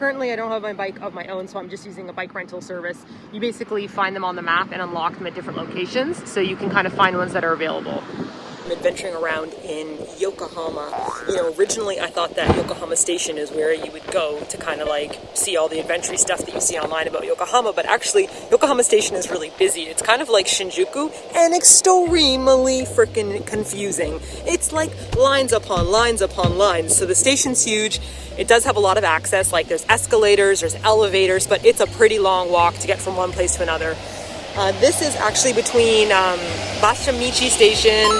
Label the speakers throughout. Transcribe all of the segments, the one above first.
Speaker 1: currently I don't have my bike of my own, so I'm just using a bike rental service. You basically find them on the map and unlock them at different locations, so you can kind of find ones that are available. I'm adventuring around in Yokohama. You know, originally I thought that Yokohama Station is where you would go to kind of like see all the adventure stuff that you see online about Yokohama, but actually Yokohama Station is really busy. It's kind of like Shinjuku and extremely freaking confusing. It's like lines upon lines upon lines. So the station's huge. It does have a lot of access, like there's escalators, there's elevators, but it's a pretty long walk to get from one place to another. This is actually between Bashamichi Station,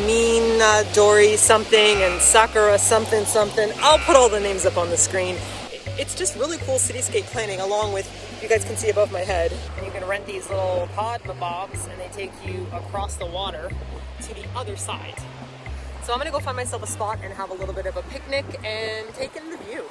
Speaker 1: Minadori something, and Sakura something something. I'll put all the names up on the screen. It's just really cool cityscape planning, along with, you guys can see above my head, and you can rent these little pod bobs, and they take you across the water to the other side. So I'm gonna go find myself a spot and have a little bit of a picnic and take in the view.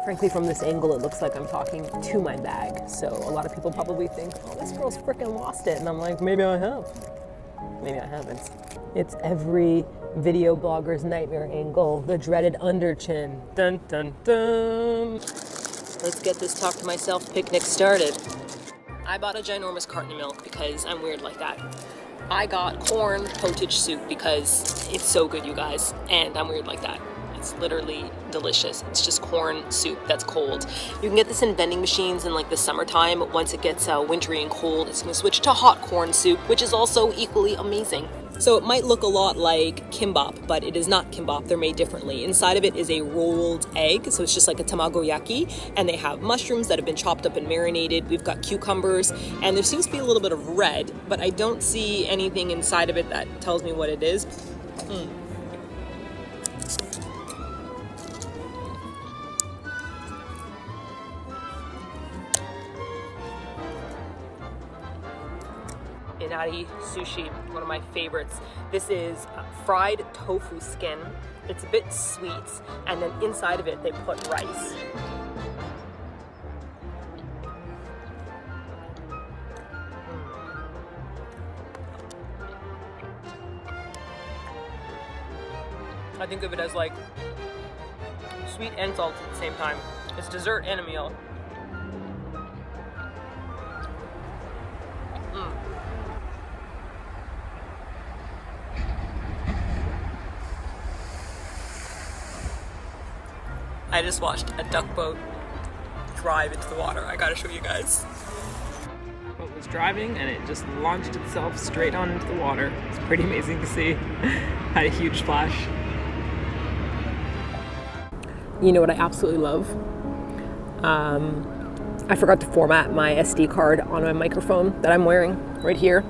Speaker 1: Frankly, from this angle, it looks like I'm talking to my bag. So a lot of people probably think, oh, this girl's freaking lost it. And I'm like, maybe I have. Maybe I haven't. It's every video blogger's nightmare angle, the dreaded under chin. Dun, dun, dun. Let's get this talk to myself picnic started. I bought a ginormous carton of milk because I'm weird like that. I got corn potage soup because it's so good, you guys, and I'm weird like that. It's literally delicious. It's just corn soup that's cold. You can get this in vending machines in like the summertime. Once it gets wintry and cold, it's gonna switch to hot corn soup, which is also equally amazing. So it might look a lot like kimbap, but it is not kimbap. They're made differently. Inside of it is a rolled egg, so it's just like a tamagoyaki, and they have mushrooms that have been chopped up and marinated. We've got cucumbers, and there seems to be a little bit of red, but I don't see anything inside of it that tells me what it is. Inari sushi, one of my favorites. This is fried tofu skin. It's a bit sweet, and then inside of it they put rice. I think of it as like sweet and salty at the same time. It's dessert and a meal. I just watched a duck boat drive into the water. I gotta show you guys. The boat was driving and it just launched itself straight on into the water. It's pretty amazing to see. Had a huge splash. You know what I absolutely love? I forgot to format my SD card on my microphone that I'm wearing right here,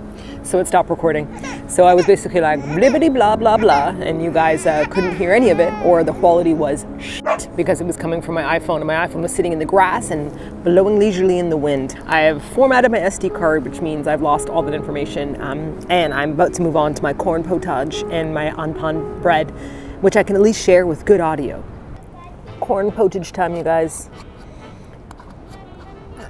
Speaker 1: so it stopped recording. So I was basically like blibbity blah blah blah, and you guys couldn't hear any of it, or the quality was shit because it was coming from my iPhone, and my iPhone was sitting in the grass and blowing leisurely in the wind. I have formatted my SD card, which means I've lost all that information, and I'm about to move on to my corn potage and my unpan bread, which I can at least share with good audio. Corn potage time, you guys.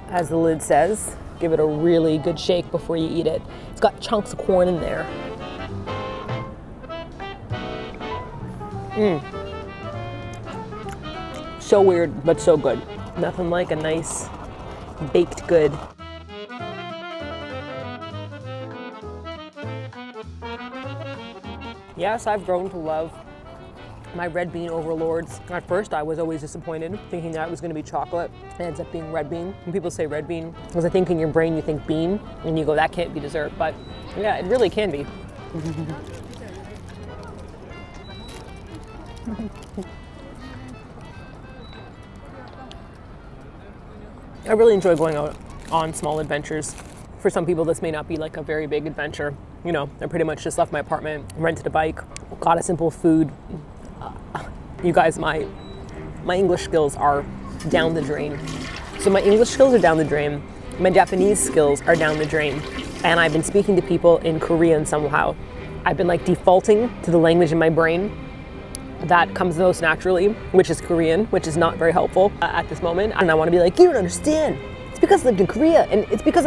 Speaker 1: As the lid says, give it a really good shake before you eat it. It's got chunks of corn in there. So weird, but so good. Nothing like a nice baked good. Yes, I've grown to love my red bean overlords. At first, I was always disappointed, thinking that it was going to be chocolate. It ends up being red bean. When people say red bean, because I think in your brain you think bean, and you go, that can't be dessert. But yeah, it really can be. I really enjoy going out on small adventures. For some people, this may not be like a very big adventure. You know, I pretty much just left my apartment, rented a bike, got a simple food. You guys, my English skills are down the drain. So my English skills are down the drain. My Japanese skills are down the drain. And I've been speaking to people in Korean somehow. I've been like defaulting to the language in my brain that comes most naturally, which is Korean, which is not very helpful at this moment. And I want to be like, you don't understand. It's because I lived in Korea, and it's because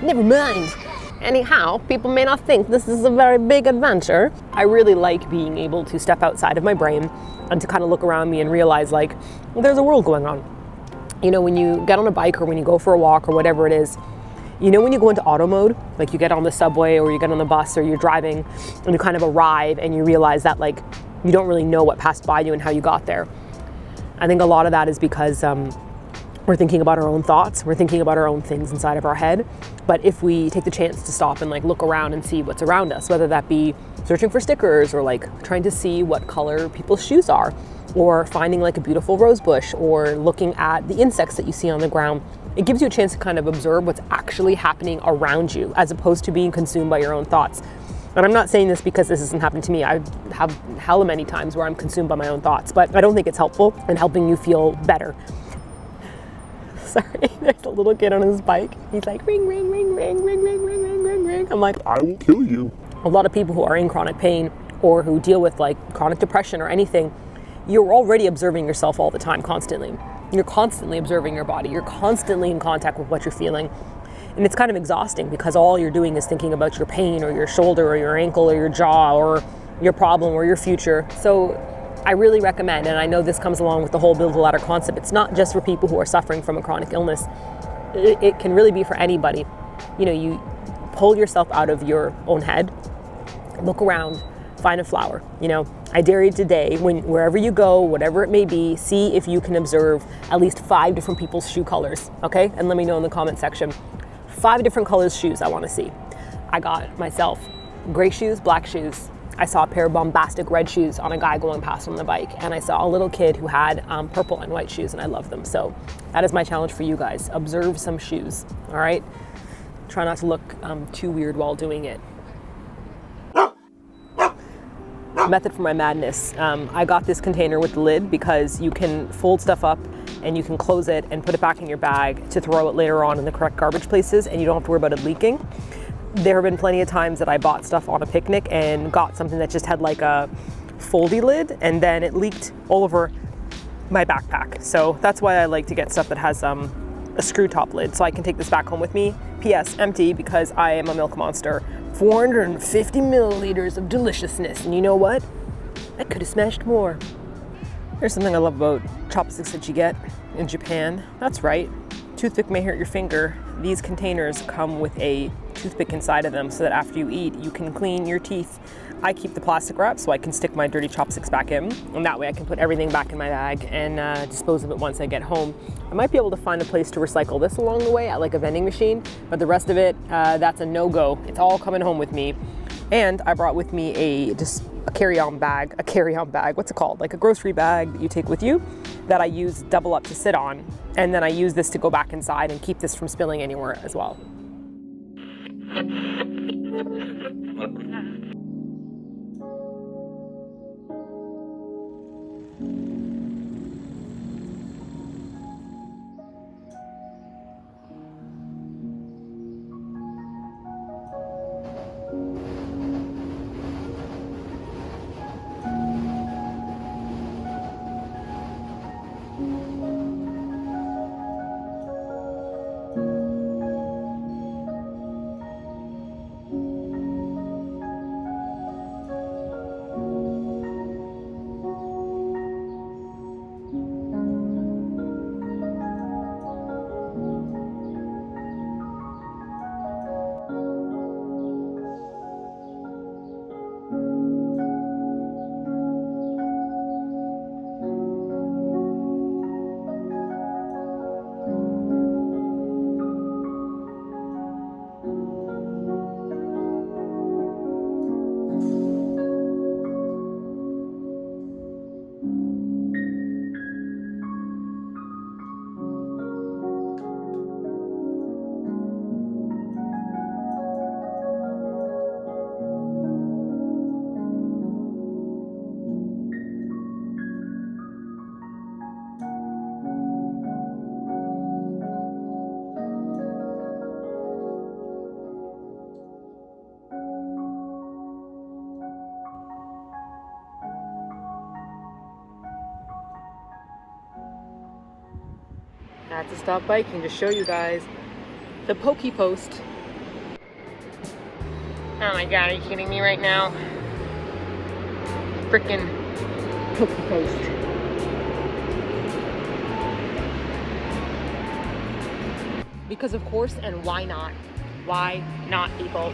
Speaker 1: never mind. Anyhow, people may not think this is a very big adventure. I really like being able to step outside of my brain and to kind of look around me and realize like, well, there's a world going on. You know, when you get on a bike or when you go for a walk or whatever it is, you know when you go into auto mode, like you get on the subway or you get on the bus or you're driving and you kind of arrive and you realize that like, you don't really know what passed by you and how you got there. I think a lot of that is because we're thinking about our own thoughts, we're thinking about our own things inside of our head. But if we take the chance to stop and like look around and see what's around us, whether that be searching for stickers or like trying to see what color people's shoes are, or finding like a beautiful rose bush, or looking at the insects that you see on the ground, it gives you a chance to kind of observe what's actually happening around you as opposed to being consumed by your own thoughts. And I'm not saying this because this hasn't happened to me. I have hella many times where I'm consumed by my own thoughts, but I don't think it's helpful in helping you feel better. Sorry, there's a little kid on his bike. He's like, ring, ring, ring, ring, ring, ring, ring, ring, ring, ring. I'm like,
Speaker 2: I will kill you.
Speaker 1: A lot of people who are in chronic pain or who deal with like chronic depression or anything, you're already observing yourself all the time, constantly. You're constantly observing your body. You're constantly in contact with what you're feeling. And it's kind of exhausting because all you're doing is thinking about your pain or your shoulder or your ankle or your jaw or your problem or your future. So I really recommend, and I know this comes along with the whole build a ladder concept, it's not just for people who are suffering from a chronic illness. It can really be for anybody. You know, you pull yourself out of your own head, look around, find a flower. You know, I dare you today, wherever you go, whatever it may be, see if you can observe at least 5 different people's shoe colors, okay? And let me know in the comment section. 5 different colors shoes I want to see. I got myself gray shoes, black shoes. I saw a pair of bombastic red shoes on a guy going past on the bike, and I saw a little kid who had purple and white shoes, and I love them. So that is my challenge for you guys. Observe some shoes, all right? Try not to look too weird while doing it. Method for my madness. I got this container with the lid because you can fold stuff up and you can close it and put it back in your bag to throw it later on in the correct garbage places, and you don't have to worry about it leaking. There have been plenty of times that I bought stuff on a picnic and got something that just had like a foldy lid and then it leaked all over my backpack. So that's why I like to get stuff that has a screw top lid so I can take this back home with me. P.S. empty because I am a milk monster. 450 milliliters of deliciousness. And you know what? I could have smashed more. There's something I love about chopsticks that you get in Japan. That's right. Toothpick may hurt your finger. These containers come with a toothpick inside of them so that after you eat, you can clean your teeth. I keep the plastic wrap so I can stick my dirty chopsticks back in, and that way I can put everything back in my bag and dispose of it once I get home. I might be able to find a place to recycle this along the way at like a vending machine, but the rest of it, that's a no-go. It's all coming home with me. And I brought with me a carry-on bag, what's it called? Like a grocery bag that you take with you that I use double up to sit on. And then I use this to go back inside and keep this from spilling anywhere as well. had to stop biking to show you guys the pokey post. Oh my god, are you kidding me right now? Frickin' pokey post. Because of course, and why not? Why not, people?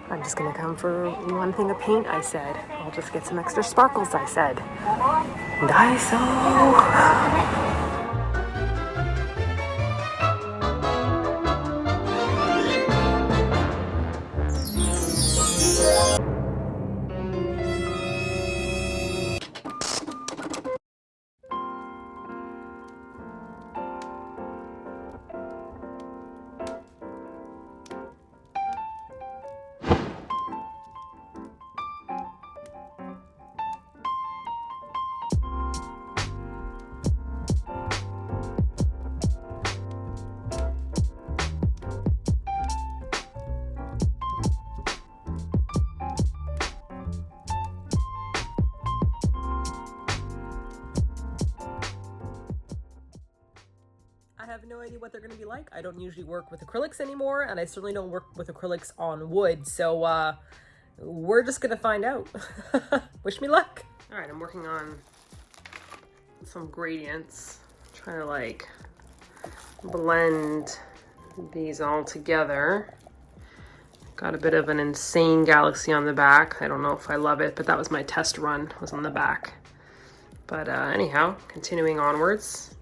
Speaker 1: I'm just gonna come for one thing of paint, I said. I'll just get some extra sparkles, I said. DAISO! I have no idea what they're going to be like. I don't usually work with acrylics anymore, and I certainly don't work with acrylics on wood, so we're just going to find out. Wish me luck. All right, I'm working on some gradients, trying to like blend these all together. Got a bit of an insane galaxy on the back. I don't know if I love it, but that was my test run, was on the back. But anyhow, continuing onwards.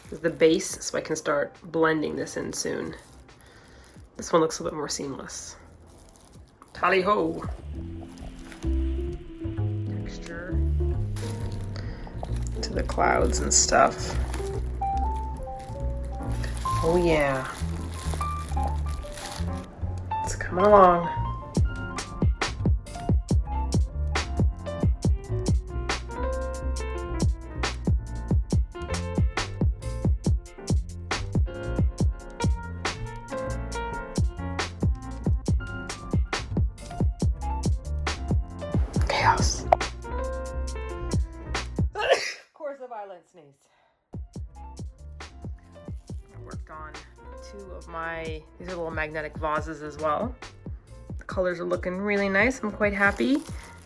Speaker 1: This is the base, so I can start blending this in soon. This one looks a bit more seamless. Tally ho! Texture to the clouds and stuff. Oh yeah. It's coming along. Chaos. Of course, a violent sneeze. I worked on two of these are little magnetic vases as well. The colors are looking really nice. I'm quite happy.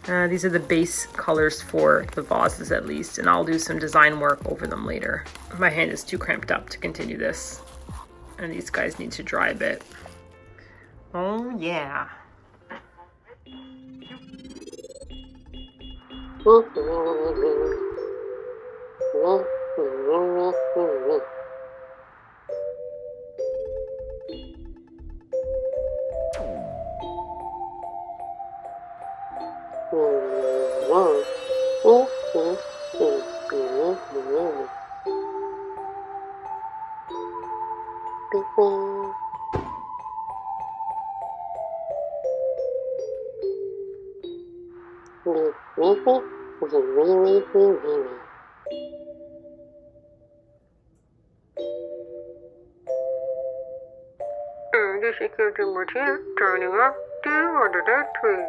Speaker 1: These are the base colors for the vases at least, and I'll do some design work over them later. My hand is too cramped up to continue this, and these guys need to dry a bit. Oh yeah. This is Captain Martina, turning off
Speaker 2: do under that tree?